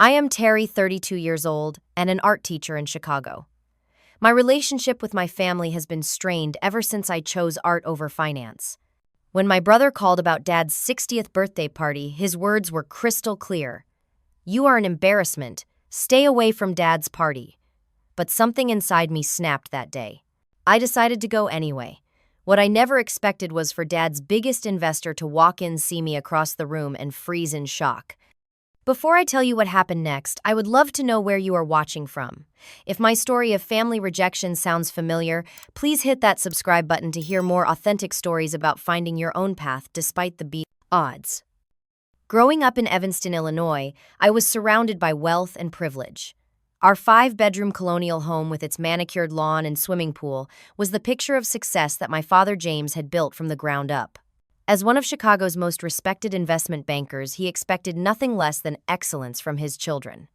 I am Terry, 32 years old, and an art teacher in Chicago. My relationship with my family has been strained ever since I chose art over finance. When my brother called about Dad's 60th birthday party, his words were crystal clear. "You are an embarrassment. Stay away from Dad's party." But something inside me snapped that day. I decided to go anyway. What I never expected was for Dad's biggest investor to walk in, see me across the room, and freeze in shock. Before I tell you what happened next, I would love to know where you are watching from. If my story of family rejection sounds familiar, please hit that subscribe button to hear more authentic stories about finding your own path despite the odds. Growing up in Evanston, Illinois, I was surrounded by wealth and privilege. Our 5-bedroom colonial home with its manicured lawn and swimming pool was the picture of success that my father James had built from the ground up. As one of Chicago's most respected investment bankers, he expected nothing less than excellence from his children.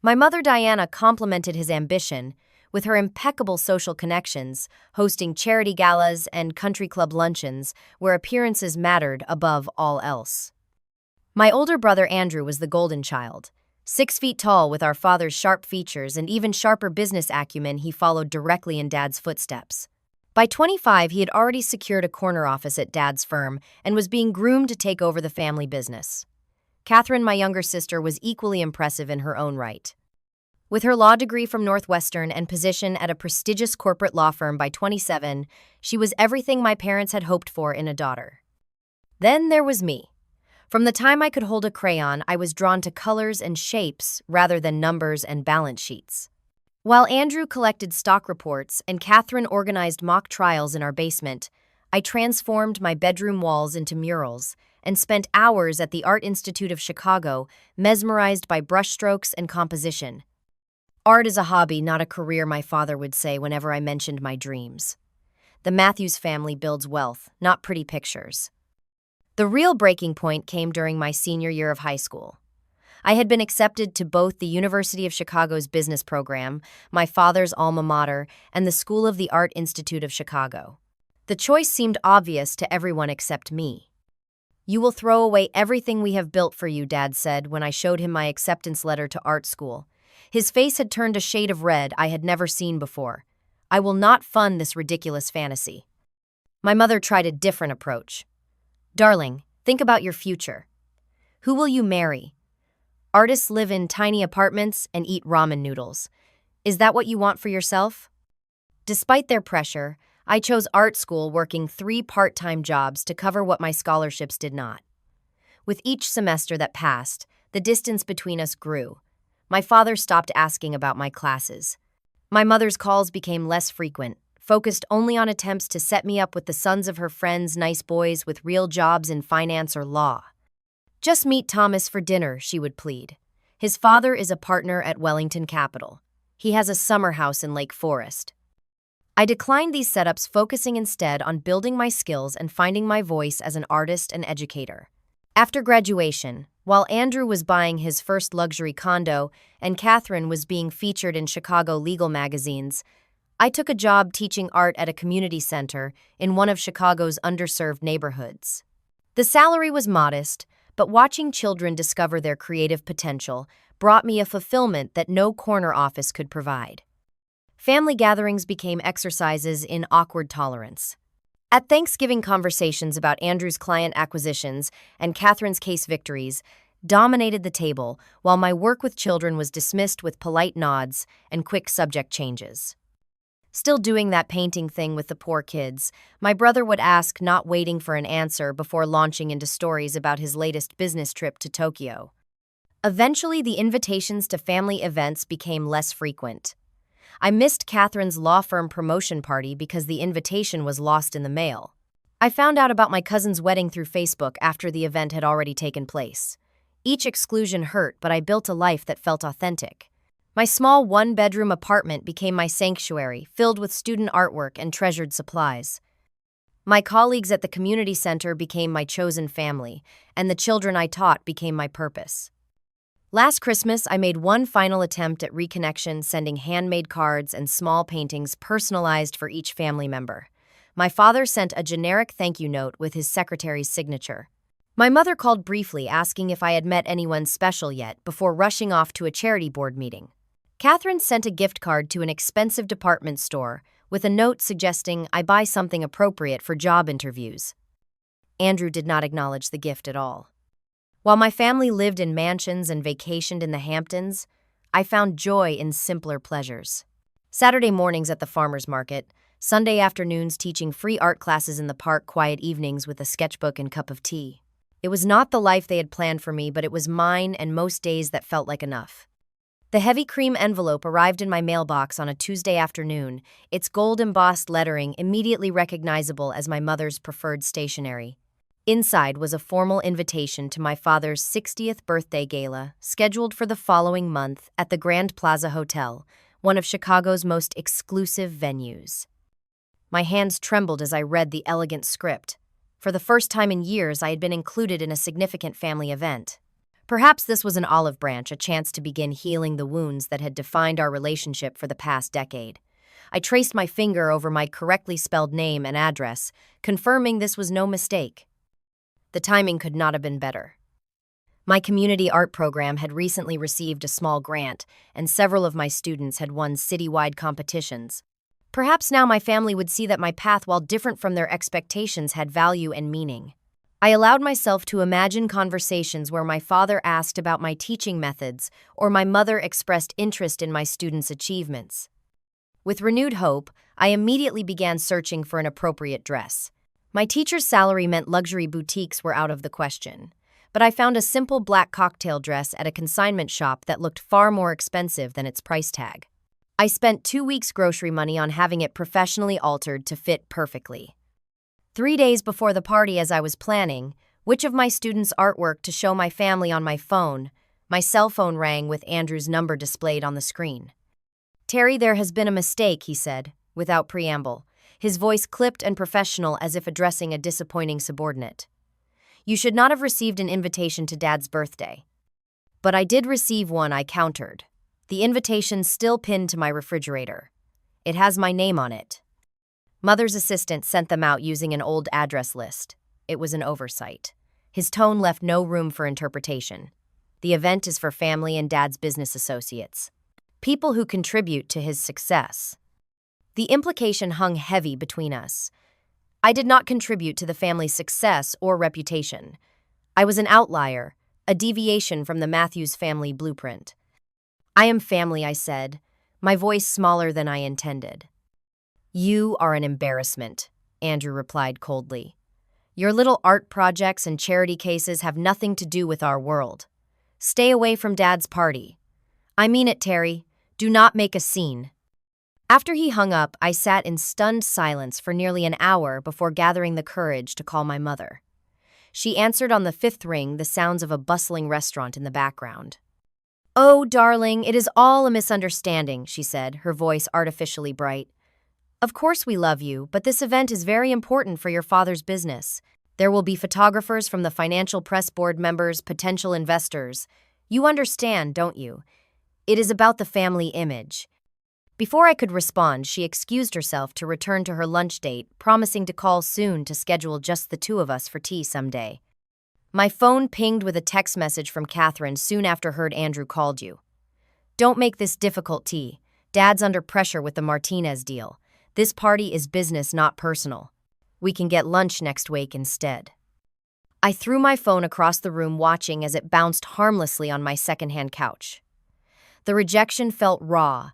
My mother Diana complemented his ambition with her impeccable social connections, hosting charity galas and country club luncheons where appearances mattered above all else. My older brother Andrew was the golden child. 6 feet tall with our father's sharp features and even sharper business acumen, he followed directly in Dad's footsteps. By 25, he had already secured a corner office at Dad's firm and was being groomed to take over the family business. Catherine, my younger sister, was equally impressive in her own right. With her law degree from Northwestern and position at a prestigious corporate law firm by 27, she was everything my parents had hoped for in a daughter. Then there was me. From the time I could hold a crayon, I was drawn to colors and shapes rather than numbers and balance sheets. While Andrew collected stock reports and Catherine organized mock trials in our basement, I transformed my bedroom walls into murals and spent hours at the Art Institute of Chicago, mesmerized by brushstrokes and composition. "Art is a hobby, not a career," my father would say whenever I mentioned my dreams. The Matthews family builds wealth, not pretty pictures. The real breaking point came during my senior year of high school. I had been accepted to both the University of Chicago's business program, my father's alma mater, and the School of the Art Institute of Chicago. The choice seemed obvious to everyone except me. "You will throw away everything we have built for you," Dad said when I showed him my acceptance letter to art school. His face had turned a shade of red I had never seen before. "I will not fund this ridiculous fantasy." My mother tried a different approach. "Darling, think about your future. Who will you marry? Artists live in tiny apartments and eat ramen noodles. Is that what you want for yourself?" Despite their pressure, I chose art school, working 3 part-time jobs to cover what my scholarships did not. With each semester that passed, the distance between us grew. My father stopped asking about my classes. My mother's calls became less frequent, focused only on attempts to set me up with the sons of her friends, nice boys with real jobs in finance or law. "Just meet Thomas for dinner," she would plead. "His father is a partner at Wellington Capital. He has a summer house in Lake Forest." I declined these setups, focusing instead on building my skills and finding my voice as an artist and educator. After graduation, while Andrew was buying his first luxury condo and Catherine was being featured in Chicago legal magazines, I took a job teaching art at a community center in one of Chicago's underserved neighborhoods. The salary was modest, but watching children discover their creative potential brought me a fulfillment that no corner office could provide. Family gatherings became exercises in awkward tolerance. At Thanksgiving, conversations about Andrew's client acquisitions and Catherine's case victories dominated the table, while my work with children was dismissed with polite nods and quick subject changes. Still doing that painting thing with the poor kids, my brother would ask, not waiting for an answer before launching into stories about his latest business trip to Tokyo. Eventually, the invitations to family events became less frequent. I missed Catherine's law firm promotion party because the invitation was lost in the mail. I found out about my cousin's wedding through Facebook after the event had already taken place. Each exclusion hurt, but I built a life that felt authentic. My small 1-bedroom apartment became my sanctuary, filled with student artwork and treasured supplies. My colleagues at the community center became my chosen family, and the children I taught became my purpose. Last Christmas, I made one final attempt at reconnection, sending handmade cards and small paintings personalized for each family member. My father sent a generic thank you note with his secretary's signature. My mother called briefly asking if I had met anyone special yet before rushing off to a charity board meeting. Catherine sent a gift card to an expensive department store with a note suggesting I buy something appropriate for job interviews. Andrew did not acknowledge the gift at all. While my family lived in mansions and vacationed in the Hamptons, I found joy in simpler pleasures. Saturday mornings at the farmer's market, Sunday afternoons teaching free art classes in the park, quiet evenings with a sketchbook and cup of tea. It was not the life they had planned for me, but it was mine, and most days that felt like enough. The heavy cream envelope arrived in my mailbox on a Tuesday afternoon, its gold-embossed lettering immediately recognizable as my mother's preferred stationery. Inside was a formal invitation to my father's 60th birthday gala, scheduled for the following month at the Grand Plaza Hotel, one of Chicago's most exclusive venues. My hands trembled as I read the elegant script. For the first time in years, I had been included in a significant family event. Perhaps this was an olive branch, a chance to begin healing the wounds that had defined our relationship for the past decade. I traced my finger over my correctly spelled name and address, confirming this was no mistake. The timing could not have been better. My community art program had recently received a small grant, and several of my students had won citywide competitions. Perhaps now my family would see that my path, while different from their expectations, had value and meaning. I allowed myself to imagine conversations where my father asked about my teaching methods or my mother expressed interest in my students' achievements. With renewed hope, I immediately began searching for an appropriate dress. My teacher's salary meant luxury boutiques were out of the question, but I found a simple black cocktail dress at a consignment shop that looked far more expensive than its price tag. I spent 2 weeks' grocery money on having it professionally altered to fit perfectly. 3 days before the party, as I was planning which of my students' artwork to show my family on my phone, my cell phone rang with Andrew's number displayed on the screen. "Terry, there has been a mistake," he said, without preamble, his voice clipped and professional as if addressing a disappointing subordinate. "You should not have received an invitation to Dad's birthday." "But I did receive one," I countered. "The invitation's still pinned to my refrigerator. It has my name on it." Mother's assistant sent them out using an old address list. It was an oversight. His tone left no room for interpretation. "The event is for family and Dad's business associates, people who contribute to his success." The implication hung heavy between us. I did not contribute to the family's success or reputation. I was an outlier, a deviation from the Matthews family blueprint. "I am family," I said, my voice smaller than I intended. "You are an embarrassment," Andrew replied coldly. "Your little art projects and charity cases have nothing to do with our world. Stay away from Dad's party." "I mean it, Terry. Do not make a scene." After he hung up, I sat in stunned silence for nearly an hour before gathering the courage to call my mother. She answered on the 5th ring, the sounds of a bustling restaurant in the background. "Oh, darling, it is all a misunderstanding," she said, her voice artificially bright. "Of course we love you, but this event is very important for your father's business. There will be photographers from the financial press board members, potential investors. You understand, don't you? It is about the family image." Before I could respond, she excused herself to return to her lunch date, promising to call soon to schedule just the two of us for tea someday. My phone pinged with a text message from Catherine soon after heard Andrew called you. "Don't make this difficult, T. Dad's under pressure with the Martinez deal. This party is business, not personal. We can get lunch next week instead." I threw my phone across the room, watching as it bounced harmlessly on my secondhand couch. The rejection felt raw,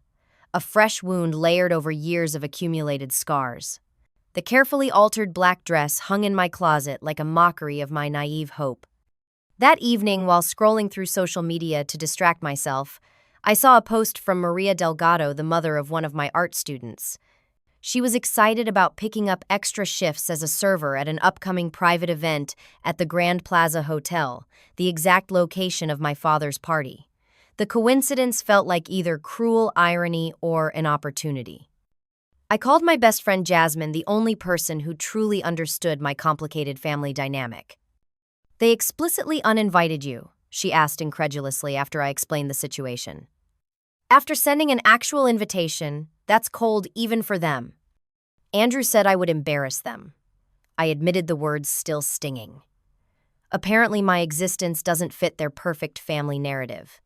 a fresh wound layered over years of accumulated scars. The carefully altered black dress hung in my closet like a mockery of my naive hope. That evening, while scrolling through social media to distract myself, I saw a post from Maria Delgado, the mother of one of my art students. She was excited about picking up extra shifts as a server at an upcoming private event at the Grand Plaza Hotel, the exact location of my father's party. The coincidence felt like either cruel irony or an opportunity. I called my best friend Jasmine, the only person who truly understood my complicated family dynamic. "They explicitly uninvited you?" she asked incredulously after I explained the situation. "After sending an actual invitation, that's cold even for them. Andrew said I would embarrass them." I admitted, the words still stinging. Apparently, my existence doesn't fit their perfect family narrative.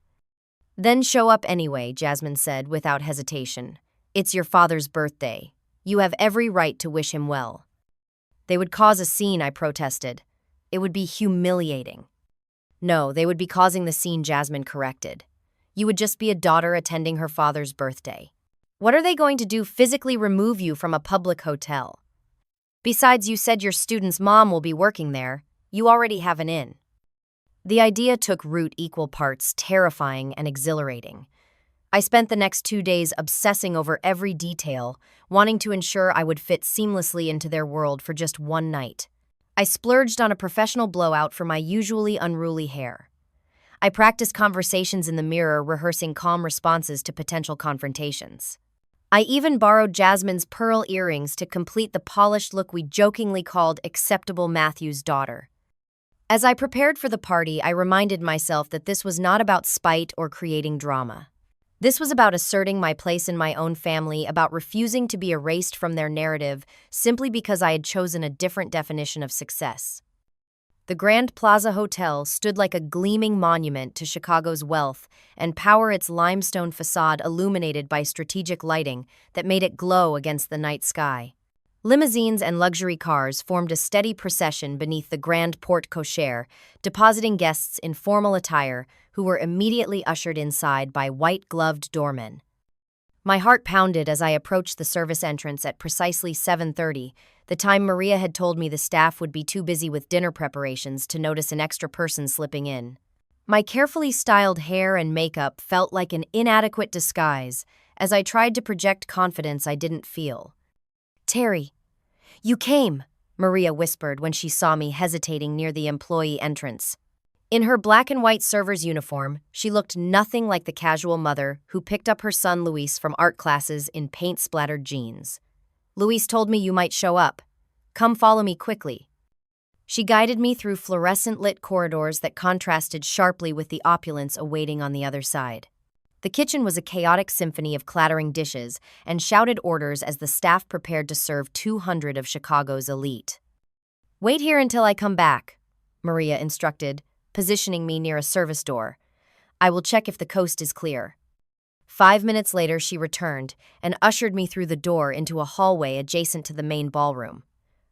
Then show up anyway, Jasmine said without hesitation. It's your father's birthday. You have every right to wish him well. They would cause a scene, I protested. It would be humiliating. No, they would be causing the scene, Jasmine corrected. You would just be a daughter attending her father's birthday. What are they going to do, physically remove you from a public hotel? Besides, you said your student's mom will be working there. You already have an in. The idea took root, equal parts terrifying and exhilarating. I spent the next 2 days obsessing over every detail, wanting to ensure I would fit seamlessly into their world for just one night. I splurged on a professional blowout for my usually unruly hair. I practiced conversations in the mirror, rehearsing calm responses to potential confrontations. I even borrowed Jasmine's pearl earrings to complete the polished look we jokingly called acceptable Matthew's daughter. As I prepared for the party, I reminded myself that this was not about spite or creating drama. This was about asserting my place in my own family, about refusing to be erased from their narrative simply because I had chosen a different definition of success. The Grand Plaza Hotel stood like a gleaming monument to Chicago's wealth and power, its limestone facade illuminated by strategic lighting that made it glow against the night sky. Limousines and luxury cars formed a steady procession beneath the grand porte cochere, depositing guests in formal attire who were immediately ushered inside by white-gloved doormen. My heart pounded as I approached the service entrance at precisely 7:30, the time Maria had told me the staff would be too busy with dinner preparations to notice an extra person slipping in. My carefully styled hair and makeup felt like an inadequate disguise as I tried to project confidence I didn't feel. "Terry, you came," Maria whispered when she saw me hesitating near the employee entrance. In her black and white server's uniform, she looked nothing like the casual mother who picked up her son Luis from art classes in paint-splattered jeans. "Luis told me you might show up. Come follow me quickly." She guided me through fluorescent-lit corridors that contrasted sharply with the opulence awaiting on the other side. The kitchen was a chaotic symphony of clattering dishes and shouted orders as the staff prepared to serve 200 of Chicago's elite. "Wait here until I come back," Maria instructed, positioning me near a service door. "I will check if the coast is clear." 5 minutes later, she returned and ushered me through the door into a hallway adjacent to the main ballroom.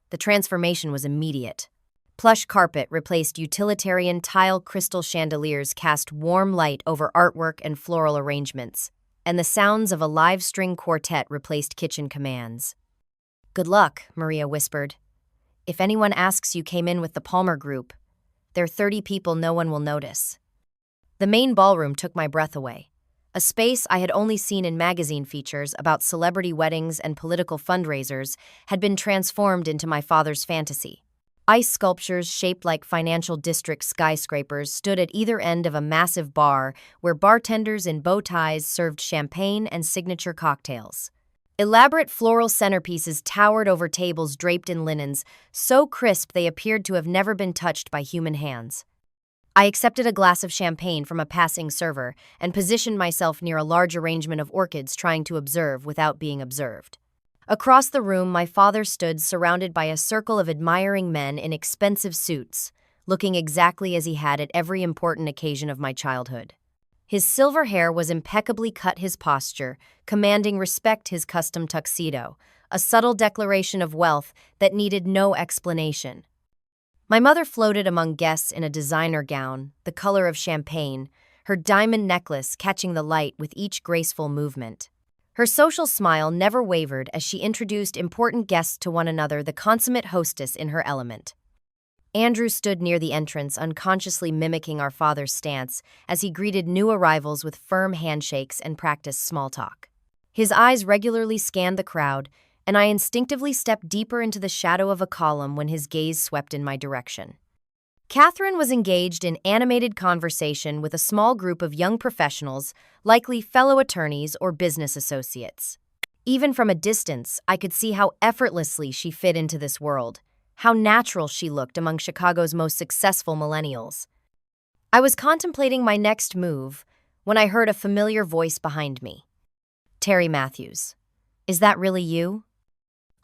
The transformation was immediate. Plush carpet replaced utilitarian tile crystal chandeliers, cast warm light over artwork and floral arrangements, and the sounds of a live string quartet replaced kitchen commands. "Good luck," Maria whispered. "If anyone asks, you came in with the Palmer Group. They're 30 people no one will notice." The main ballroom took my breath away. A space I had only seen in magazine features about celebrity weddings and political fundraisers had been transformed into my father's fantasy. Ice sculptures shaped like financial district skyscrapers stood at either end of a massive bar where bartenders in bow ties served champagne and signature cocktails. Elaborate floral centerpieces towered over tables draped in linens, so crisp they appeared to have never been touched by human hands. I accepted a glass of champagne from a passing server and positioned myself near a large arrangement of orchids, trying to observe without being observed. Across the room, my father stood surrounded by a circle of admiring men in expensive suits, looking exactly as he had at every important occasion of my childhood. His silver hair was impeccably cut, his posture commanding respect, his custom tuxedo, a subtle declaration of wealth that needed no explanation. My mother floated among guests in a designer gown, the color of champagne, her diamond necklace catching the light with each graceful movement. Her social smile never wavered as she introduced important guests to one another, the consummate hostess in her element. Andrew stood near the entrance, unconsciously mimicking our father's stance as he greeted new arrivals with firm handshakes and practiced small talk. His eyes regularly scanned the crowd, and I instinctively stepped deeper into the shadow of a column when his gaze swept in my direction. Catherine was engaged in animated conversation with a small group of young professionals, likely fellow attorneys or business associates. Even from a distance, I could see how effortlessly she fit into this world, how natural she looked among Chicago's most successful millennials. I was contemplating my next move when I heard a familiar voice behind me. "Terry Matthews. Is that really you?"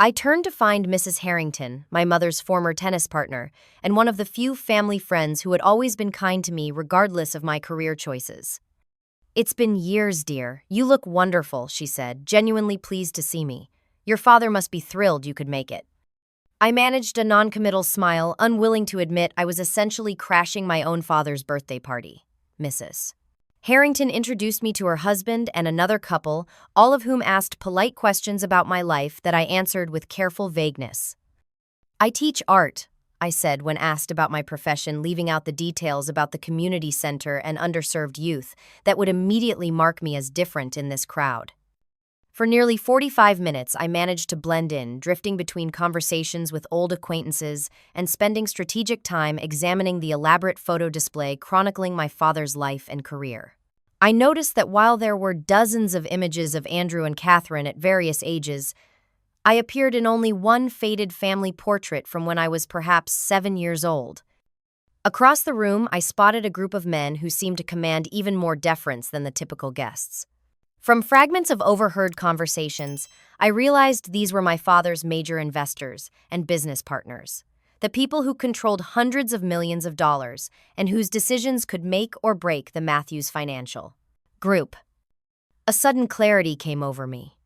I turned to find Mrs. Harrington, my mother's former tennis partner, and one of the few family friends who had always been kind to me regardless of my career choices. "It's been years, dear. You look wonderful," she said, genuinely pleased to see me. "Your father must be thrilled you could make it." I managed a noncommittal smile, unwilling to admit I was essentially crashing my own father's birthday party. Mrs. Harrington introduced me to her husband and another couple, all of whom asked polite questions about my life that I answered with careful vagueness. "I teach art," I said when asked about my profession, leaving out the details about the community center and underserved youth that would immediately mark me as different in this crowd. For nearly 45 minutes, I managed to blend in, drifting between conversations with old acquaintances and spending strategic time examining the elaborate photo display chronicling my father's life and career. I noticed that while there were dozens of images of Andrew and Catherine at various ages, I appeared in only one faded family portrait from when I was perhaps 7 years old. Across the room, I spotted a group of men who seemed to command even more deference than the typical guests. From fragments of overheard conversations, I realized these were my father's major investors and business partners, the people who controlled hundreds of millions of dollars and whose decisions could make or break the Matthews Financial Group. A sudden clarity came over me.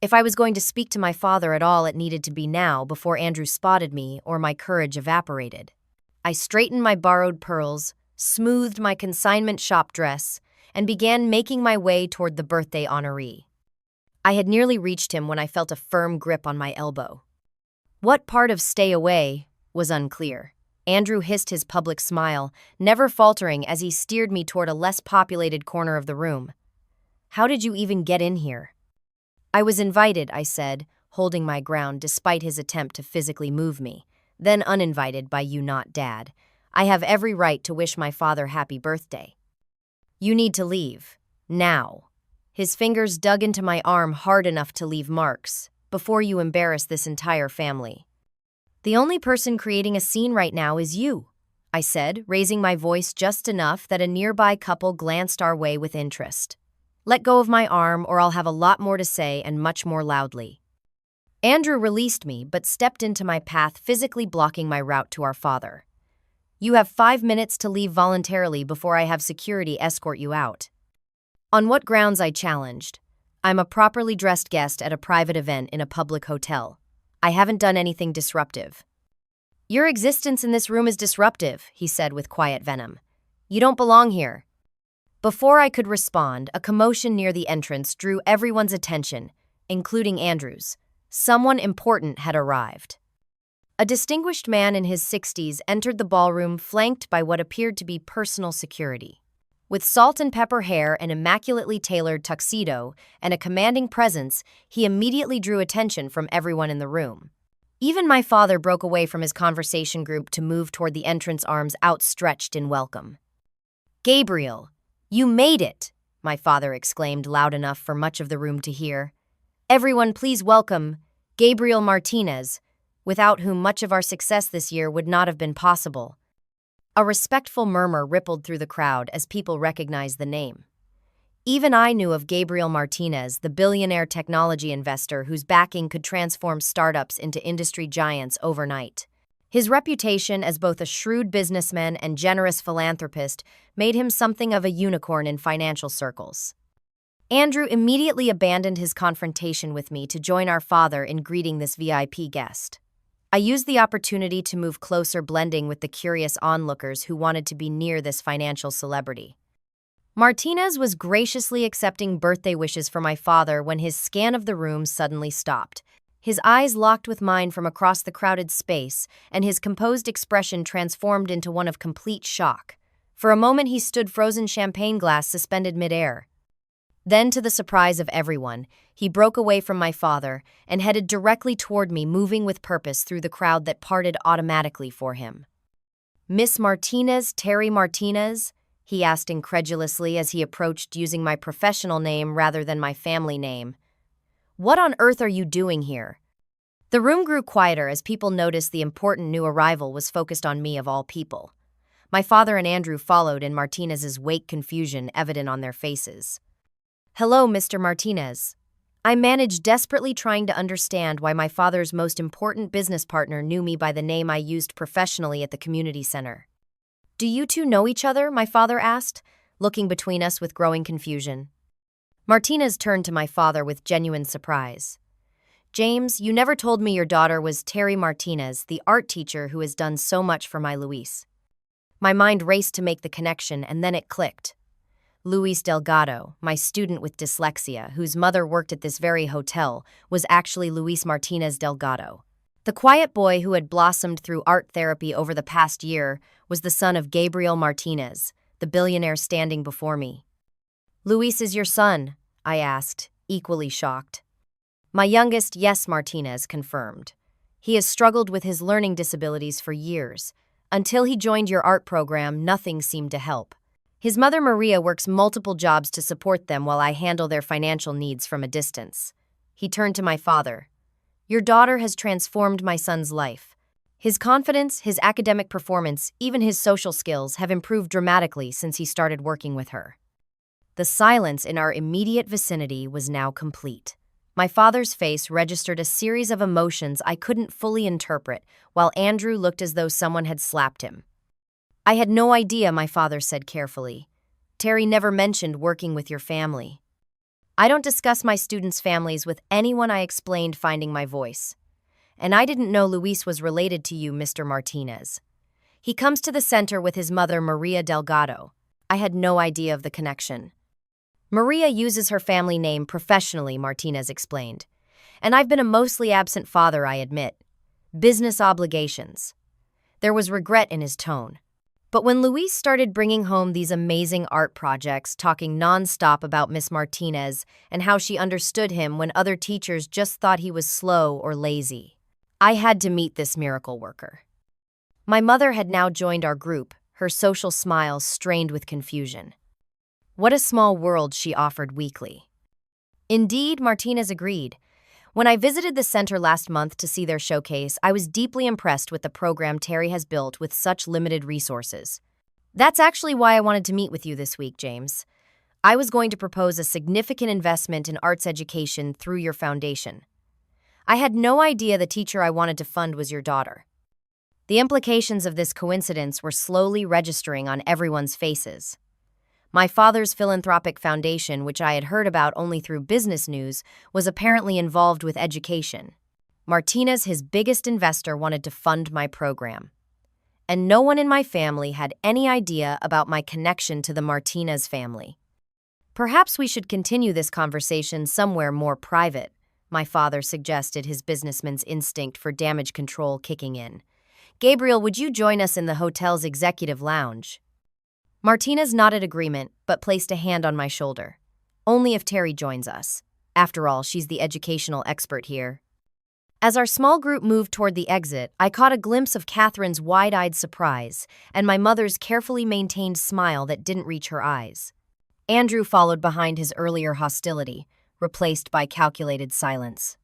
If I was going to speak to my father at all, it needed to be now, before Andrew spotted me or my courage evaporated. I straightened my borrowed pearls, smoothed my consignment shop dress, and began making my way toward the birthday honoree. I had nearly reached him when I felt a firm grip on my elbow. What part of "stay away" was unclear. Andrew hissed his public smile, never faltering as he steered me toward a less populated corner of the room. "How did you even get in here?" "I was invited," I said, holding my ground despite his attempt to physically move me. "Then uninvited by you, not Dad. I have every right to wish my father happy birthday. You need to leave. Now." His fingers dug into my arm hard enough to leave marks, "before you embarrass this entire family." "The only person creating a scene right now is you," I said, raising my voice just enough that a nearby couple glanced our way with interest. "Let go of my arm or I'll have a lot more to say, and much more loudly." Andrew released me but stepped into my path, physically blocking my route to our father. "You have 5 minutes to leave voluntarily before I have security escort you out." "On what grounds?" I challenged. "I'm a properly dressed guest at a private event in a public hotel. I haven't done anything disruptive." "Your existence in this room is disruptive," he said with quiet venom. "You don't belong here." Before I could respond, a commotion near the entrance drew everyone's attention, including Andrew's. Someone important had arrived. A distinguished man in his 60s entered the ballroom, flanked by what appeared to be personal security. With salt and pepper hair, an immaculately tailored tuxedo, and a commanding presence, he immediately drew attention from everyone in the room. Even my father broke away from his conversation group to move toward the entrance, arms outstretched in welcome. "Gabriel, you made it!" my father exclaimed loud enough for much of the room to hear. "Everyone, please welcome Gabriel Martinez, without whom much of our success this year would not have been possible." A respectful murmur rippled through the crowd as people recognized the name. Even I knew of Gabriel Martinez, the billionaire technology investor whose backing could transform startups into industry giants overnight. His reputation as both a shrewd businessman and generous philanthropist made him something of a unicorn in financial circles. Andrew immediately abandoned his confrontation with me to join our father in greeting this VIP guest. I used the opportunity to move closer, blending with the curious onlookers who wanted to be near this financial celebrity. Martinez was graciously accepting birthday wishes for my father when his scan of the room suddenly stopped. His eyes locked with mine from across the crowded space, and his composed expression transformed into one of complete shock. For a moment he stood, frozen champagne glass suspended midair. Then, to the surprise of everyone, he broke away from my father and headed directly toward me, moving with purpose through the crowd that parted automatically for him. "Miss Martinez, Terry Martinez?" he asked incredulously as he approached, using my professional name rather than my family name. "What on earth are you doing here?" The room grew quieter as people noticed the important new arrival was focused on me of all people. My father and Andrew followed in Martinez's wake, confusion evident on their faces. "Hello, Mr. Martinez. I managed desperately trying to understand why my father's most important business partner knew me by the name I used professionally at the community center. "Do you two know each other?" my father asked, looking between us with growing confusion. Martinez turned to my father with genuine surprise. "James, you never told me your daughter was Terry Martinez, the art teacher who has done so much for my Luis." My mind raced to make the connection, and then it clicked. Luis Delgado, my student with dyslexia, whose mother worked at this very hotel, was actually Luis Martinez Delgado. The quiet boy who had blossomed through art therapy over the past year was the son of Gabriel Martinez, the billionaire standing before me. "Luis is your son?" I asked, equally shocked. "My youngest, yes," Martinez confirmed. "He has struggled with his learning disabilities for years. Until he joined your art program, nothing seemed to help. His mother Maria works multiple jobs to support them while I handle their financial needs from a distance." He turned to my father. "Your daughter has transformed my son's life. His confidence, his academic performance, even his social skills have improved dramatically since he started working with her." The silence in our immediate vicinity was now complete. My father's face registered a series of emotions I couldn't fully interpret, while Andrew looked as though someone had slapped him. "I had no idea," my father said carefully. "Terry never mentioned working with your family." "I don't discuss my students' families with anyone," I explained, finding my voice. "And I didn't know Luis was related to you, Mr. Martinez. He comes to the center with his mother, Maria Delgado." I had no idea of the connection. "Maria uses her family name professionally," Martinez explained. "And I've been a mostly absent father, I admit. Business obligations." There was regret in his tone. But when Luis started bringing home these amazing art projects, talking nonstop about Miss Martinez and how she understood him when other teachers just thought he was slow or lazy, I had to meet this miracle worker. My mother had now joined our group, her social smile strained with confusion. What a small world, she offered weakly. Indeed, Martinez agreed. When I visited the center last month to see their showcase, I was deeply impressed with the program Terry has built with such limited resources. That's actually why I wanted to meet with you this week, James. I was going to propose a significant investment in arts education through your foundation. I had no idea the teacher I wanted to fund was your daughter. The implications of this coincidence were slowly registering on everyone's faces. My father's philanthropic foundation, which I had heard about only through business news, was apparently involved with education. Martinez, his biggest investor, wanted to fund my program. And no one in my family had any idea about my connection to the Martinez family. "Perhaps we should continue this conversation somewhere more private," my father suggested, his businessman's instinct for damage control kicking in. "Gabriel, would you join us in the hotel's executive lounge?" Martinez nodded agreement, but placed a hand on my shoulder. "Only if Terry joins us. After all, she's the educational expert here." As our small group moved toward the exit, I caught a glimpse of Catherine's wide-eyed surprise and my mother's carefully maintained smile that didn't reach her eyes. Andrew followed behind his earlier hostility, replaced by calculated silence.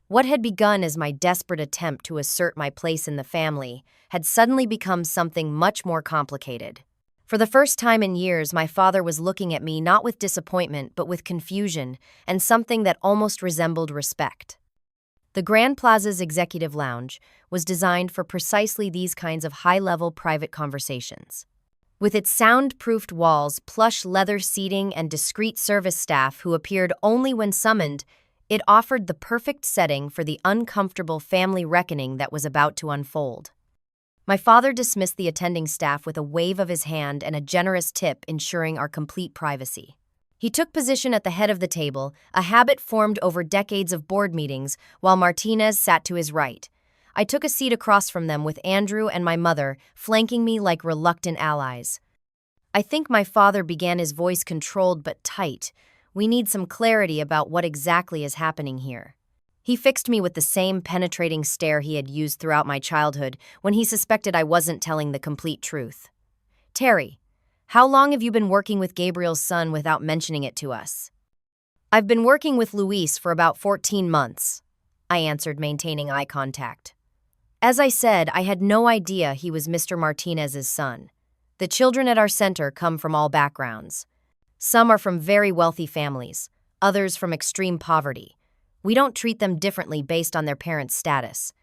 What had begun as my desperate attempt to assert my place in the family had suddenly become something much more complicated. For the first time in years, my father was looking at me not with disappointment but with confusion and something that almost resembled respect. The Grand Plaza's executive lounge was designed for precisely these kinds of high-level private conversations. With its sound-proofed walls, plush leather seating, and discreet service staff who appeared only when summoned, it offered the perfect setting for the uncomfortable family reckoning that was about to unfold. My father dismissed the attending staff with a wave of his hand and a generous tip, ensuring our complete privacy. He took position at the head of the table, a habit formed over decades of board meetings, while Martinez sat to his right. I took a seat across from them with Andrew and my mother flanking me like reluctant allies. "I think," my father began, his voice controlled but tight, "we need some clarity about what exactly is happening here." He fixed me with the same penetrating stare he had used throughout my childhood when he suspected I wasn't telling the complete truth. "Terry, how long have you been working with Gabriel's son without mentioning it to us?" "I've been working with Luis for about 14 months, I answered, maintaining eye contact. As I said, I had no idea he was Mr. Martinez's son. The children at our center come from all backgrounds. Some are from very wealthy families. others from extreme poverty. We don't treat them differently based on their parents' status.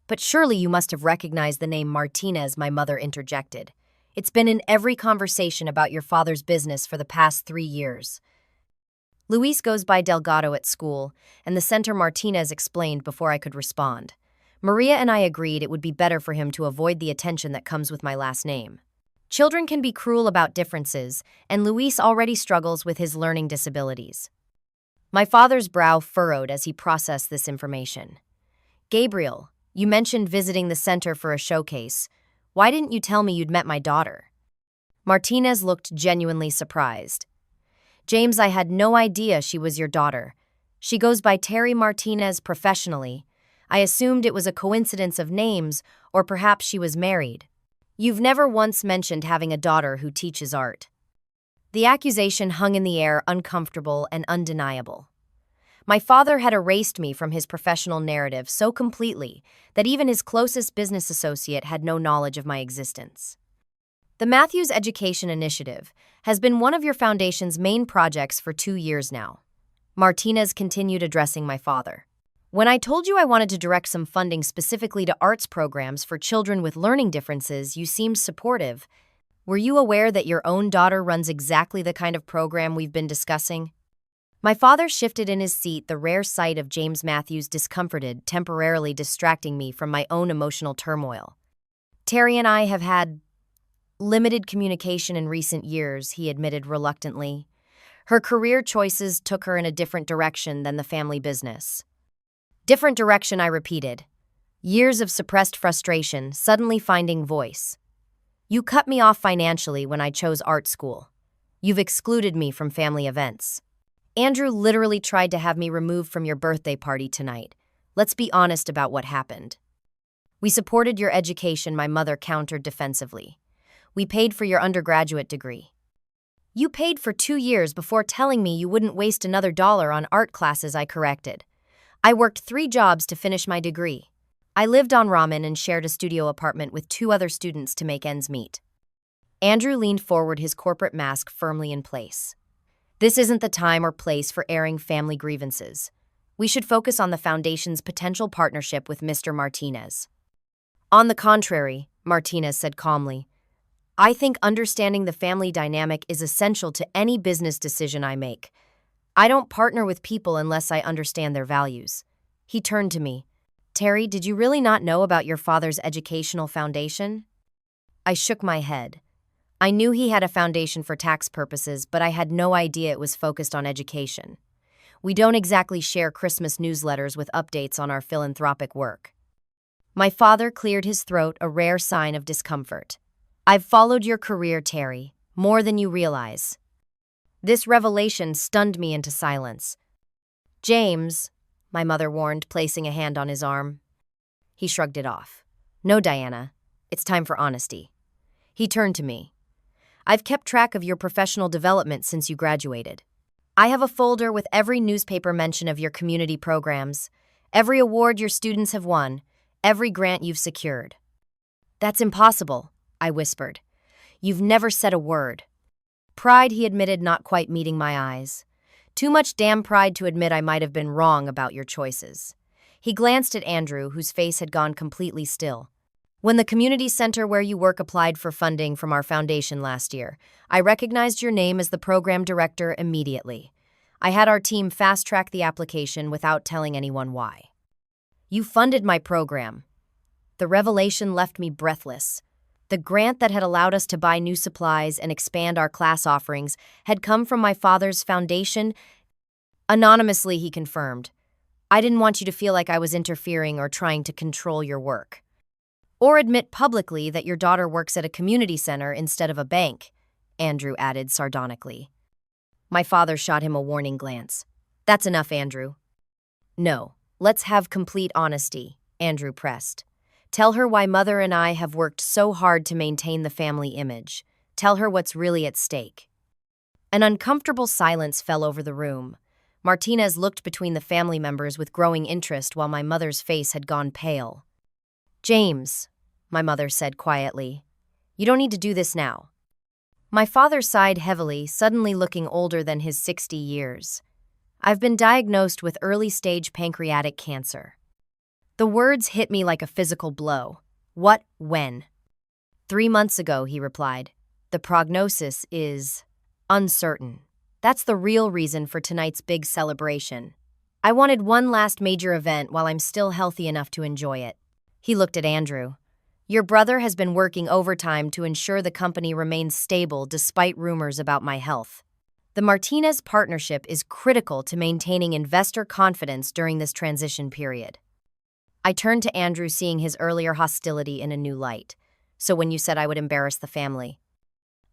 But surely you must have recognized the name Martinez, my mother interjected. It's been in every conversation about your father's business for the past 3 years. Luis goes by Delgado at school, and the center Martinez explained before I could respond. Maria and I agreed it would be better for him to avoid the attention that comes with my last name. Children can be cruel about differences, and Luis already struggles with his learning disabilities. My father's brow furrowed as he processed this information. Gabriel, you mentioned visiting the center for a showcase. Why didn't you tell me you'd met my daughter? Martinez looked genuinely surprised. James, I had no idea she was your daughter. She goes by Terry Martinez professionally. I assumed it was a coincidence of names, or perhaps she was married. You've never once mentioned having a daughter who teaches art. The accusation hung in the air, uncomfortable and undeniable. My father had erased me from his professional narrative so completely that even his closest business associate had no knowledge of my existence. The Matthews Education Initiative has been one of your foundation's main projects for 2 years now. Martinez continued addressing my father. When I told you I wanted to direct some funding specifically to arts programs for children with learning differences, you seemed supportive. Were you aware that your own daughter runs exactly the kind of program we've been discussing? My father shifted in his seat, the rare sight of James Matthews discomforted, temporarily distracting me from my own emotional turmoil. Terry and I have had limited communication in recent years, he admitted reluctantly. Her career choices took her in a different direction than the family business. Different direction, I repeated. Years of suppressed frustration suddenly finding voice. You cut me off financially when I chose art school. You've excluded me from family events. Andrew literally tried to have me removed from your birthday party tonight. Let's be honest about what happened. We supported your education, my mother countered defensively. We paid for your undergraduate degree. You paid for 2 years before telling me you wouldn't waste another dollar on art classes, I corrected. I worked 3 jobs to finish my degree. I lived on ramen and shared a studio apartment with 2 other students to make ends meet. Andrew leaned forward, his corporate mask firmly in place. This isn't the time or place for airing family grievances. We should focus on the foundation's potential partnership with Mr. Martinez. On the contrary, Martinez said calmly, I think understanding the family dynamic is essential to any business decision I make. I don't partner with people unless I understand their values. He turned to me. Terry, did you really not know about your father's educational foundation? I shook my head. I knew he had a foundation for tax purposes, but I had no idea it was focused on education. We don't exactly share Christmas newsletters with updates on our philanthropic work. My father cleared his throat, a rare sign of discomfort. I've followed your career, Terry, more than you realize. This revelation stunned me into silence. James, my mother warned, placing a hand on his arm. He shrugged it off. No, Diana, it's time for honesty. He turned to me. I've kept track of your professional development since you graduated. I have a folder with every newspaper mention of your community programs, every award your students have won, every grant you've secured. That's impossible, I whispered. You've never said a word. Pride, he admitted, not quite meeting my eyes. Too much damn pride to admit I might have been wrong about your choices. He glanced at Andrew, whose face had gone completely still. When the community center where you work applied for funding from our foundation last year, I recognized your name as the program director immediately. I had our team fast-track the application without telling anyone why. You funded my program. The revelation left me breathless. The grant that had allowed us to buy new supplies and expand our class offerings had come from my father's foundation. Anonymously, he confirmed. I didn't want you to feel like I was interfering or trying to control your work. Or admit publicly that your daughter works at a community center instead of a bank, Andrew added sardonically. My father shot him a warning glance. That's enough, Andrew. No, let's have complete honesty, Andrew pressed. Tell her why Mother and I have worked so hard to maintain the family image. Tell her what's really at stake. An uncomfortable silence fell over the room. Martinez looked between the family members with growing interest while my mother's face had gone pale. James, my mother said quietly, you don't need to do this now. My father sighed heavily, suddenly looking older than his 60 years. I've been diagnosed with early-stage pancreatic cancer. The words hit me like a physical blow. What, when? 3 months ago, he replied. The prognosis is uncertain. That's the real reason for tonight's big celebration. I wanted one last major event while I'm still healthy enough to enjoy it. He looked at Andrew. Your brother has been working overtime to ensure the company remains stable despite rumors about my health. The Martinez partnership is critical to maintaining investor confidence during this transition period. I turned to Andrew, seeing his earlier hostility in a new light. So when you said I would embarrass the family,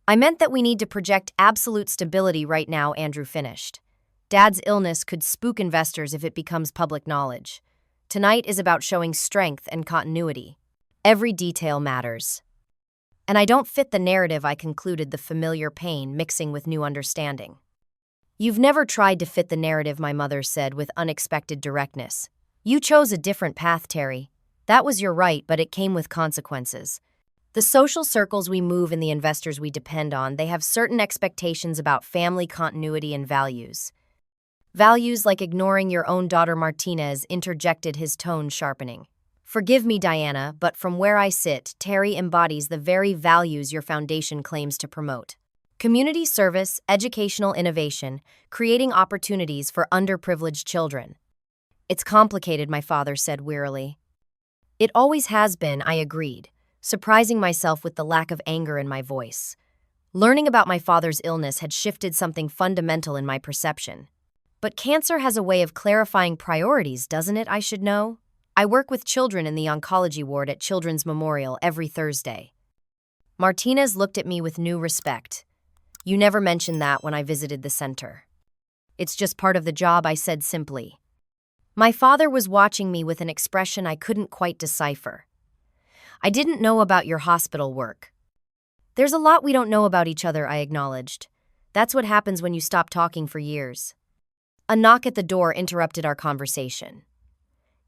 I meant that we need to project absolute stability right now, Andrew finished. Dad's illness could spook investors if it becomes public knowledge. Tonight is about showing strength and continuity. Every detail matters. And I don't fit the narrative, I concluded, the familiar pain mixing with new understanding. You've never tried to fit the narrative, my mother said with unexpected directness. You chose a different path, Terry. That was your right, but it came with consequences. The social circles we move and the investors we depend on, they have certain expectations about family continuity and values. Values like ignoring your own daughter, Martinez interjected, his tone sharpening. Forgive me, Diana, but from where I sit, Terry embodies the very values your foundation claims to promote. Community service, educational innovation, creating opportunities for underprivileged children. It's complicated, my father said wearily. It always has been, I agreed, surprising myself with the lack of anger in my voice. Learning about my father's illness had shifted something fundamental in my perception. But cancer has a way of clarifying priorities, doesn't it, I should know? I work with children in the oncology ward at Children's Memorial every Thursday. Martinez looked at me with new respect. You never mentioned that when I visited the center. It's just part of the job, I said simply. My father was watching me with an expression I couldn't quite decipher. I didn't know about your hospital work. There's a lot we don't know about each other, I acknowledged. That's what happens when you stop talking for years. A knock at the door interrupted our conversation.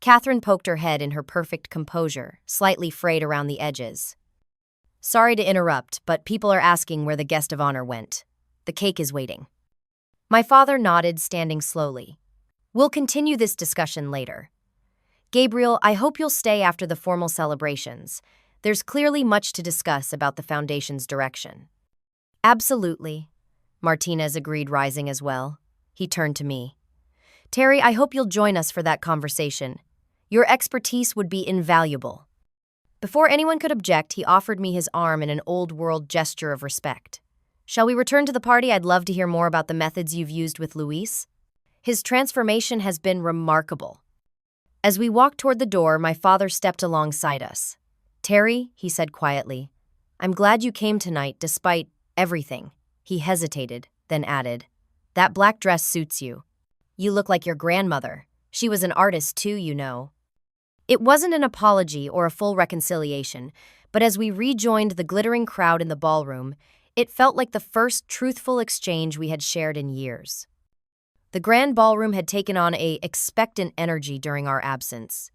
Catherine poked her head in her perfect composure, slightly frayed around the edges. Sorry to interrupt, but people are asking where the guest of honor went. The cake is waiting. My father nodded, standing slowly. We'll continue this discussion later. Gabriel, I hope you'll stay after the formal celebrations. There's clearly much to discuss about the foundation's direction. Absolutely, Martinez agreed, rising as well. He turned to me. Terry, I hope you'll join us for that conversation. Your expertise would be invaluable. Before anyone could object, he offered me his arm in an old-world gesture of respect. Shall we return to the party? I'd love to hear more about the methods you've used with Luis. His transformation has been remarkable. As we walked toward the door, my father stepped alongside us. Terry, he said quietly, I'm glad you came tonight despite everything. He hesitated, then added, That black dress suits you. You look like your grandmother. She was an artist too, you know. It wasn't an apology or a full reconciliation, but as we rejoined the glittering crowd in the ballroom, it felt like the first truthful exchange we had shared in years. The grand ballroom had taken on an expectant energy during our absence.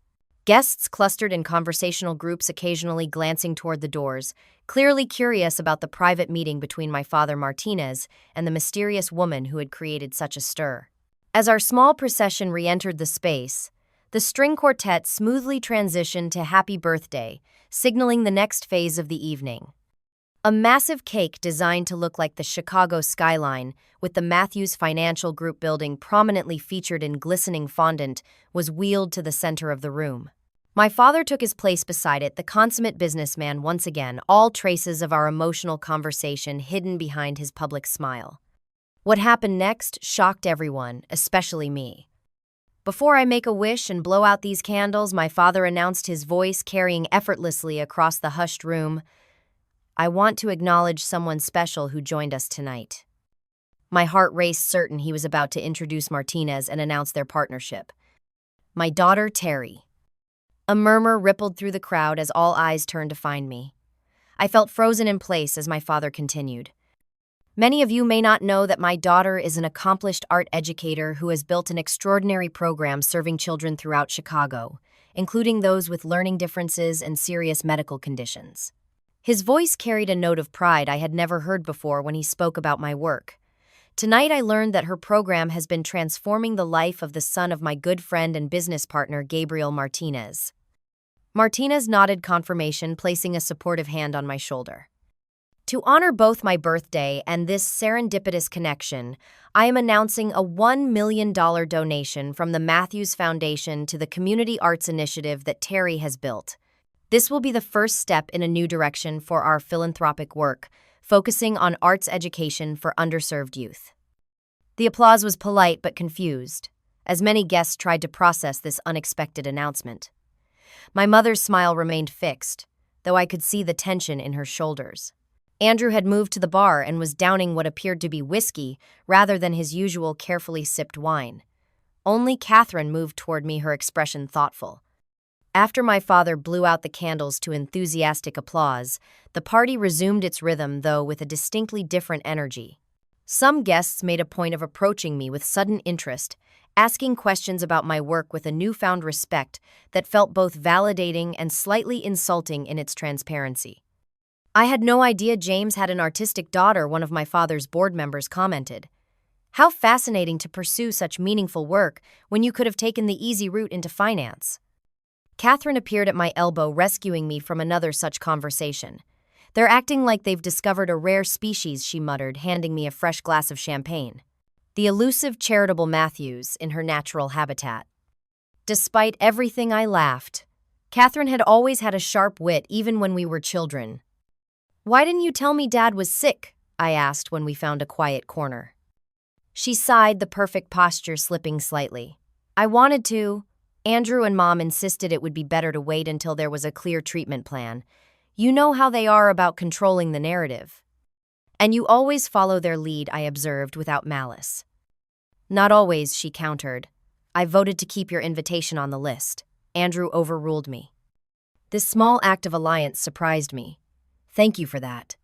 Guests clustered in conversational groups, occasionally glancing toward the doors, clearly curious about the private meeting between my father Martinez and the mysterious woman who had created such a stir. As our small procession re-entered the space, the string quartet smoothly transitioned to Happy Birthday, signaling the next phase of the evening. A massive cake designed to look like the Chicago skyline, with the Matthews Financial Group building prominently featured in glistening fondant, was wheeled to the center of the room. My father took his place beside it, the consummate businessman once again, all traces of our emotional conversation hidden behind his public smile. What happened next shocked everyone, especially me. Before I make a wish and blow out these candles, my father announced, his voice carrying effortlessly across the hushed room, I want to acknowledge someone special who joined us tonight. My heart raced, certain he was about to introduce Martinez and announce their partnership. My daughter, Terry. A murmur rippled through the crowd as all eyes turned to find me. I felt frozen in place as my father continued. Many of you may not know that my daughter is an accomplished art educator who has built an extraordinary program serving children throughout Chicago, including those with learning differences and serious medical conditions. His voice carried a note of pride I had never heard before when he spoke about my work. Tonight I learned that her program has been transforming the life of the son of my good friend and business partner, Gabriel Martinez. Martinez nodded confirmation, placing a supportive hand on my shoulder. To honor both my birthday and this serendipitous connection, I am announcing a $1 million donation from the Matthews Foundation to the community arts initiative that Terry has built. This will be the first step in a new direction for our philanthropic work, focusing on arts education for underserved youth. The applause was polite but confused, as many guests tried to process this unexpected announcement. My mother's smile remained fixed, though I could see the tension in her shoulders. Andrew had moved to the bar and was downing what appeared to be whiskey rather than his usual carefully sipped wine. Only Catherine moved toward me, her expression thoughtful. After my father blew out the candles to enthusiastic applause, the party resumed its rhythm, though with a distinctly different energy. Some guests made a point of approaching me with sudden interest, asking questions about my work with a newfound respect that felt both validating and slightly insulting in its transparency. "I had no idea James had an artistic daughter," one of my father's board members commented. "How fascinating to pursue such meaningful work when you could have taken the easy route into finance." Catherine appeared at my elbow, rescuing me from another such conversation. "They're acting like they've discovered a rare species," she muttered, handing me a fresh glass of champagne. The elusive charitable Matthews in her natural habitat. Despite everything, I laughed. Catherine had always had a sharp wit, even when we were children. "Why didn't you tell me Dad was sick?" I asked when we found a quiet corner. She sighed, the perfect posture slipping slightly. "I wanted to. Andrew and Mom insisted it would be better to wait until there was a clear treatment plan. You know how they are about controlling the narrative." "And you always follow their lead," I observed without malice. "Not always," she countered. "I voted to keep your invitation on the list. Andrew overruled me." This small act of alliance surprised me. "Thank you for that."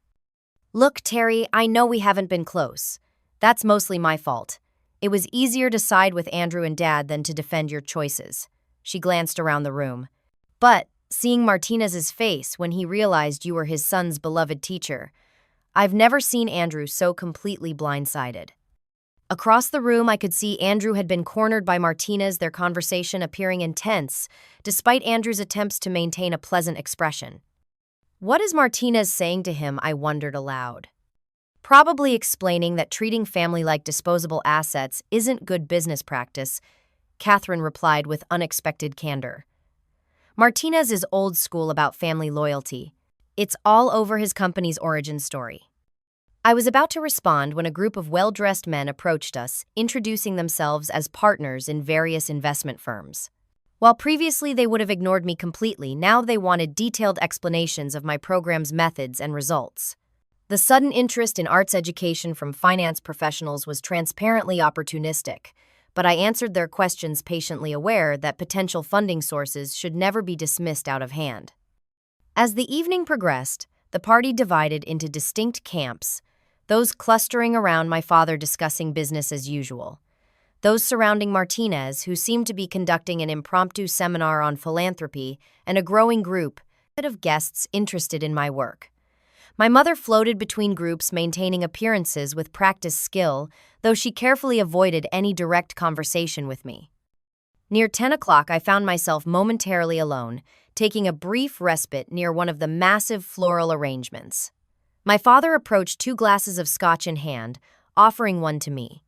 "Look, Terry, I know we haven't been close. That's mostly my fault. It was easier to side with Andrew and Dad than to defend your choices." She glanced around the room. "But seeing Martinez's face when he realized you were his son's beloved teacher, I've never seen Andrew so completely blindsided." Across the room, I could see Andrew had been cornered by Martinez, their conversation appearing intense, despite Andrew's attempts to maintain a pleasant expression. What is Martinez saying to him, I wondered aloud. Probably explaining that treating family like disposable assets isn't good business practice, Catherine replied with unexpected candor. Martinez is old school about family loyalty. It's all over his company's origin story. I was about to respond when a group of well-dressed men approached us, introducing themselves as partners in various investment firms. While previously they would have ignored me completely, now they wanted detailed explanations of my program's methods and results. The sudden interest in arts education from finance professionals was transparently opportunistic, but I answered their questions patiently, aware that potential funding sources should never be dismissed out of hand. As the evening progressed, the party divided into distinct camps, those clustering around my father discussing business as usual, those surrounding Martinez, who seemed to be conducting an impromptu seminar on philanthropy, and a growing group of guests interested in my work. My mother floated between groups, maintaining appearances with practiced skill, though she carefully avoided any direct conversation with me. Near 10 o'clock, I found myself momentarily alone, taking a brief respite near one of the massive floral arrangements. My father approached 2 glasses of scotch in hand, offering one to me.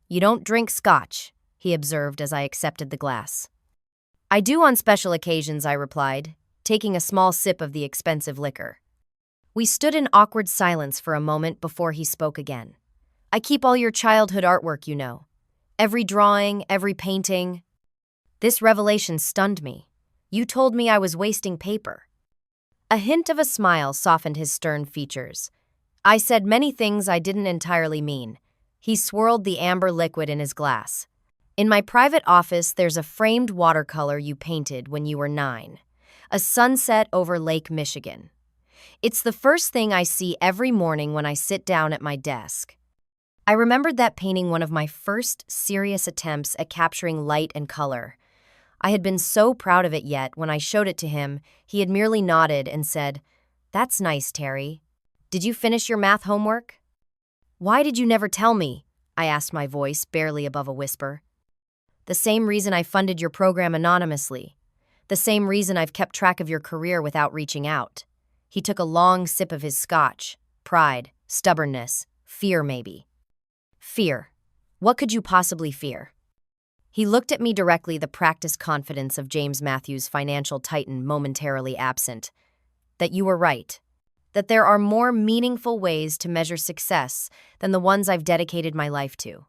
"You don't drink scotch," he observed as I accepted the glass. "I do on special occasions," I replied, taking a small sip of the expensive liquor. We stood in awkward silence for a moment before he spoke again. "I keep all your childhood artwork, you know. Every drawing, every painting." This revelation stunned me. "You told me I was wasting paper." A hint of a smile softened his stern features. "I said many things I didn't entirely mean." He swirled the amber liquid in his glass. "In my private office, there's a framed watercolor you painted when you were 9. A sunset over Lake Michigan. It's the first thing I see every morning when I sit down at my desk." I remembered that painting, one of my first serious attempts at capturing light and color. I had been so proud of it, yet when I showed it to him, he had merely nodded and said, "That's nice, Terry. Did you finish your math homework?" "Why did you never tell me?" I asked, my voice barely above a whisper. The same reason I funded your program anonymously. The same reason I've kept track of your career without reaching out. He took a long sip of his scotch. Pride, stubbornness, fear maybe. Fear. What could you possibly fear? He looked at me directly, the practiced confidence of James Matthews' financial titan momentarily absent. That you were right. That there are more meaningful ways to measure success than the ones I've dedicated my life to.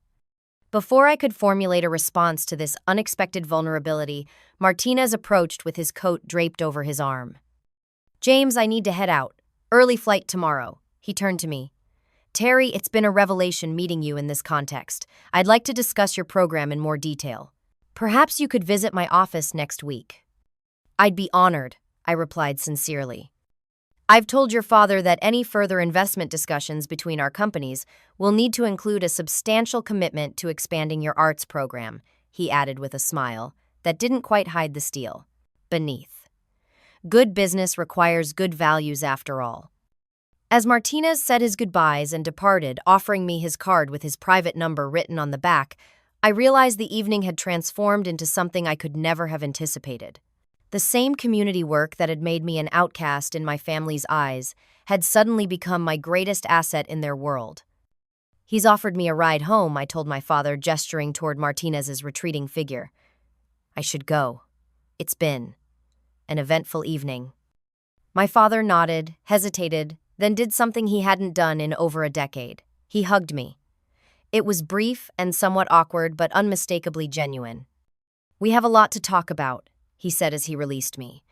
Before I could formulate a response to this unexpected vulnerability, Martinez approached with his coat draped over his arm. James, I need to head out. Early flight tomorrow. He turned to me. Terry, it's been a revelation meeting you in this context. I'd like to discuss your program in more detail. Perhaps you could visit my office next week. I'd be honored, I replied sincerely. I've told your father that any further investment discussions between our companies will need to include a substantial commitment to expanding your arts program, he added with a smile that didn't quite hide the steel beneath. Good business requires good values after all. As Martinez said his goodbyes and departed, offering me his card with his private number written on the back, I realized the evening had transformed into something I could never have anticipated. The same community work that had made me an outcast in my family's eyes had suddenly become my greatest asset in their world. He's offered me a ride home, I told my father, gesturing toward Martinez's retreating figure. I should go. It's been an eventful evening. My father nodded, hesitated, then did something he hadn't done in over a decade. He hugged me. It was brief and somewhat awkward, but unmistakably genuine. We have a lot to talk about, he said as he released me.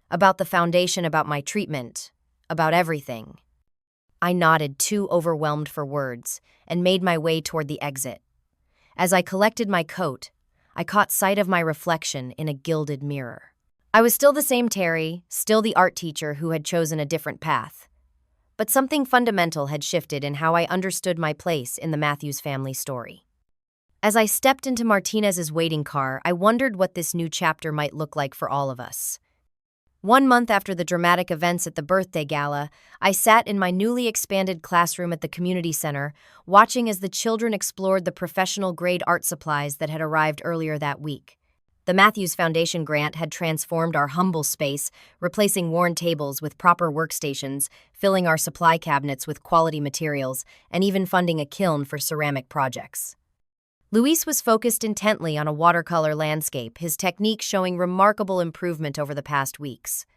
About the foundation, about my treatment, about everything. I nodded, too overwhelmed for words, and made my way toward the exit. As I collected my coat, I caught sight of my reflection in a gilded mirror. I was still the same Terry, still the art teacher who had chosen a different path. But something fundamental had shifted in how I understood my place in the Matthews family story. As I stepped into Martinez's waiting car, I wondered what this new chapter might look like for all of us. 1 month after the dramatic events at the birthday gala, I sat in my newly expanded classroom at the community center, watching as the children explored the professional-grade art supplies that had arrived earlier that week. The Matthews Foundation grant had transformed our humble space, replacing worn tables with proper workstations, filling our supply cabinets with quality materials, and even funding a kiln for ceramic projects. Luis was focused intently on a watercolor landscape, his technique showing remarkable improvement over the past weeks.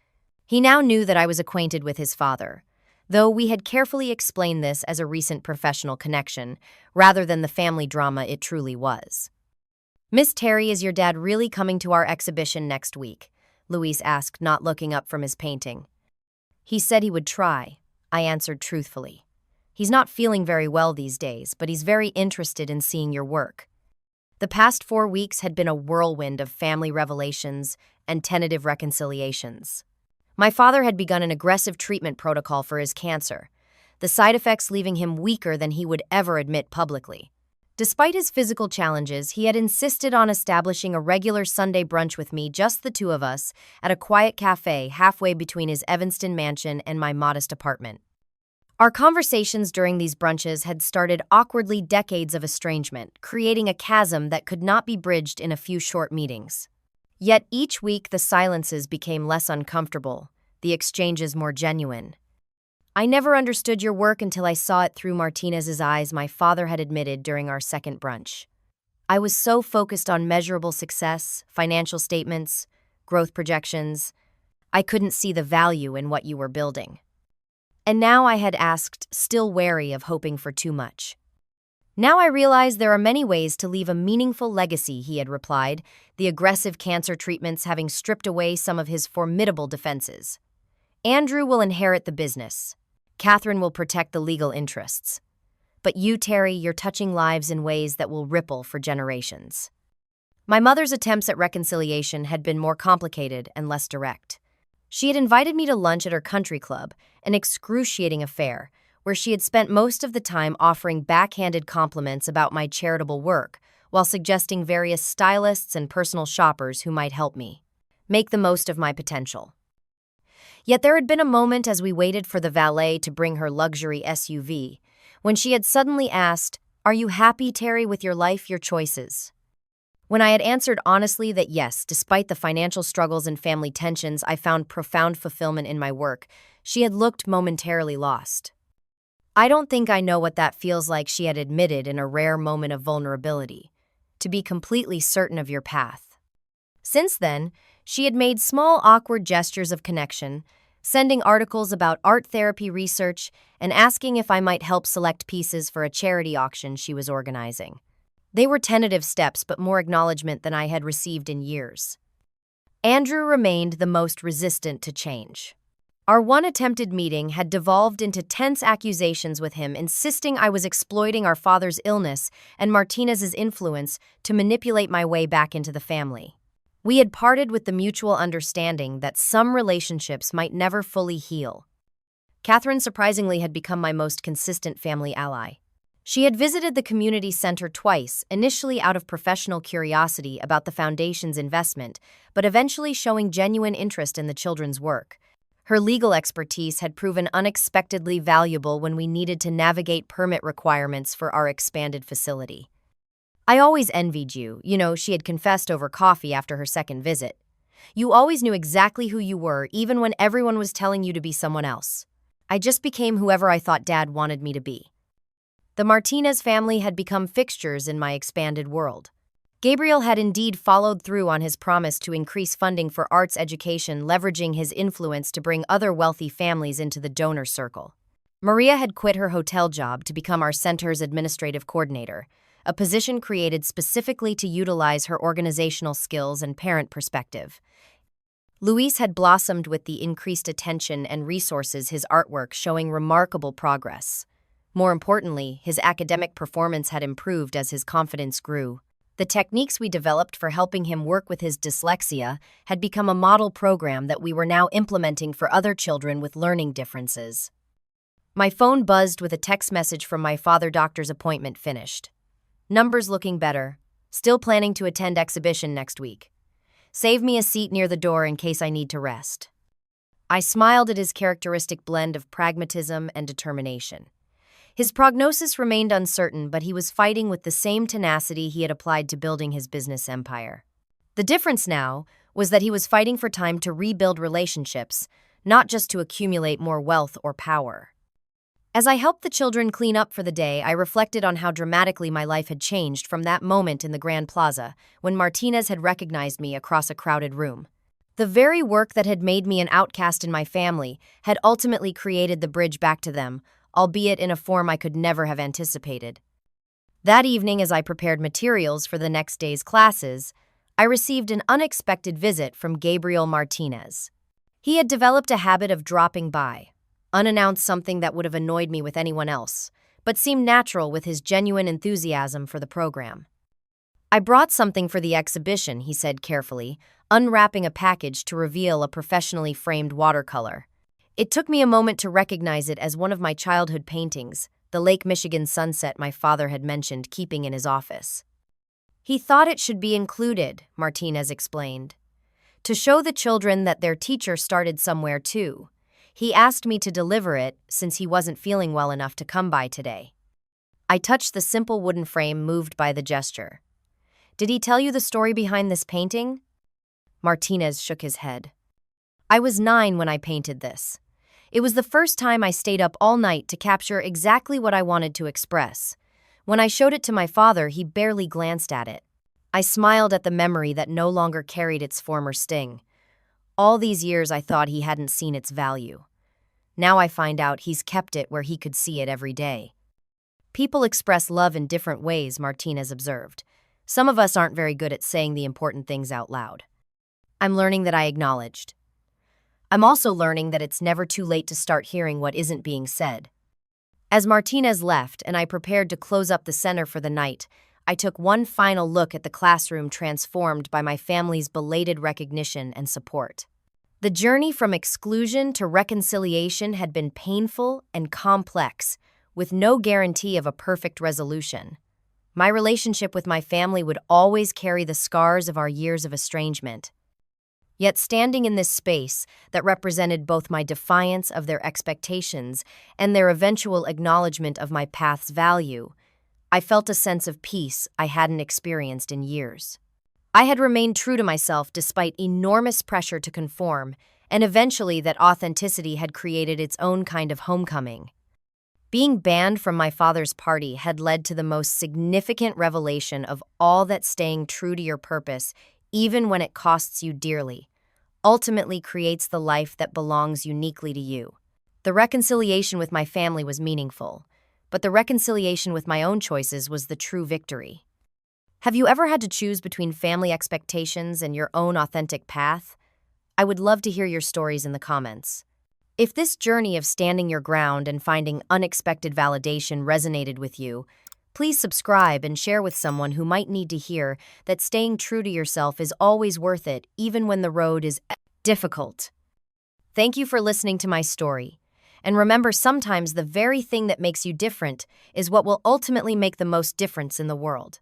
He now knew that I was acquainted with his father, though we had carefully explained this as a recent professional connection, rather than the family drama it truly was. Miss Terry, is your dad really coming to our exhibition next week? Luis asked, not looking up from his painting. He said he would try, I answered truthfully. He's not feeling very well these days, but he's very interested in seeing your work. The past 4 weeks had been a whirlwind of family revelations and tentative reconciliations. My father had begun an aggressive treatment protocol for his cancer, the side effects leaving him weaker than he would ever admit publicly. Despite his physical challenges, he had insisted on establishing a regular Sunday brunch with me, just the two of us, at a quiet cafe halfway between his Evanston mansion and my modest apartment. Our conversations during these brunches had started awkwardly decades of estrangement, creating a chasm that could not be bridged in a few short meetings. Yet each week the silences became less uncomfortable, the exchanges more genuine. I never understood your work until I saw it through Martinez's eyes, my father had admitted during our second brunch. I was so focused on measurable success, financial statements, growth projections, I couldn't see the value in what you were building. And now I had asked, still wary of hoping for too much. Now I realize there are many ways to leave a meaningful legacy, he had replied, the aggressive cancer treatments having stripped away some of his formidable defenses. Andrew will inherit the business. Catherine will protect the legal interests. But you, Terry, you're touching lives in ways that will ripple for generations. My mother's attempts at reconciliation had been more complicated and less direct. She had invited me to lunch at her country club, an excruciating affair, where she had spent most of the time offering backhanded compliments about my charitable work, while suggesting various stylists and personal shoppers who might help me make the most of my potential. Yet there had been a moment as we waited for the valet to bring her luxury SUV, when she had suddenly asked, Are you happy, Terry, with your life, your choices? When I had answered honestly that yes, despite the financial struggles and family tensions, I found profound fulfillment in my work, she had looked momentarily lost. I don't think I know what that feels like, she had admitted in a rare moment of vulnerability. To be completely certain of your path. Since then, she had made small, awkward gestures of connection, sending articles about art therapy research and asking if I might help select pieces for a charity auction she was organizing. They were tentative steps, but more acknowledgement than I had received in years. Andrew remained the most resistant to change. Our one attempted meeting had devolved into tense accusations with him, insisting I was exploiting our father's illness and Martinez's influence to manipulate my way back into the family. We had parted with the mutual understanding that some relationships might never fully heal. Catherine surprisingly had become my most consistent family ally. She had visited the community center twice, initially out of professional curiosity about the foundation's investment, but eventually showing genuine interest in the children's work. Her legal expertise had proven unexpectedly valuable when we needed to navigate permit requirements for our expanded facility. I always envied you, she had confessed over coffee after her second visit. You always knew exactly who you were, even when everyone was telling you to be someone else. I just became whoever I thought Dad wanted me to be. The Martinez family had become fixtures in my expanded world. Gabriel had indeed followed through on his promise to increase funding for arts education, leveraging his influence to bring other wealthy families into the donor circle. Maria had quit her hotel job to become our center's administrative coordinator, a position created specifically to utilize her organizational skills and parent perspective. Luis had blossomed with the increased attention and resources, his artwork showing remarkable progress. More importantly, his academic performance had improved as his confidence grew. The techniques we developed for helping him work with his dyslexia had become a model program that we were now implementing for other children with learning differences. My phone buzzed with a text message from my father. Doctor's appointment finished. Numbers looking better. Still planning to attend exhibition next week. Save me a seat near the door in case I need to rest. I smiled at his characteristic blend of pragmatism and determination. His prognosis remained uncertain, but he was fighting with the same tenacity he had applied to building his business empire. The difference now was that he was fighting for time to rebuild relationships, not just to accumulate more wealth or power. As I helped the children clean up for the day, I reflected on how dramatically my life had changed from that moment in the Grand Plaza when Martinez had recognized me across a crowded room. The very work that had made me an outcast in my family had ultimately created the bridge back to them, albeit in a form I could never have anticipated. That evening, as I prepared materials for the next day's classes, I received an unexpected visit from Gabriel Martinez. He had developed a habit of dropping by, unannounced, something that would have annoyed me with anyone else, but seemed natural with his genuine enthusiasm for the program. I brought something for the exhibition, he said carefully, unwrapping a package to reveal a professionally framed watercolor. It took me a moment to recognize it as one of my childhood paintings, the Lake Michigan sunset my father had mentioned keeping in his office. He thought it should be included, Martinez explained. To show the children that their teacher started somewhere too. He asked me to deliver it since he wasn't feeling well enough to come by today. I touched the simple wooden frame, moved by the gesture. Did he tell you the story behind this painting? Martinez shook his head. I was 9 when I painted this. It was the first time I stayed up all night to capture exactly what I wanted to express. When I showed it to my father, he barely glanced at it. I smiled at the memory that no longer carried its former sting. All these years I thought he hadn't seen its value. Now I find out he's kept it where he could see it every day. People express love in different ways, Martinez observed. Some of us aren't very good at saying the important things out loud. I'm learning that, I acknowledged. I'm also learning that it's never too late to start hearing what isn't being said. As Martinez left and I prepared to close up the center for the night, I took one final look at the classroom transformed by my family's belated recognition and support. The journey from exclusion to reconciliation had been painful and complex, with no guarantee of a perfect resolution. My relationship with my family would always carry the scars of our years of estrangement. Yet standing in this space that represented both my defiance of their expectations and their eventual acknowledgement of my path's value, I felt a sense of peace I hadn't experienced in years. I had remained true to myself despite enormous pressure to conform, and eventually that authenticity had created its own kind of homecoming. Being banned from my father's party had led to the most significant revelation of all that staying true to your purpose, even when it costs you dearly, ultimately creates the life that belongs uniquely to you. The reconciliation with my family was meaningful, but the reconciliation with my own choices was the true victory. Have you ever had to choose between family expectations and your own authentic path? I would love to hear your stories in the comments. If this journey of standing your ground and finding unexpected validation resonated with you, please subscribe and share with someone who might need to hear that staying true to yourself is always worth it, even when the road is difficult. Thank you for listening to my story. And remember, sometimes the very thing that makes you different is what will ultimately make the most difference in the world.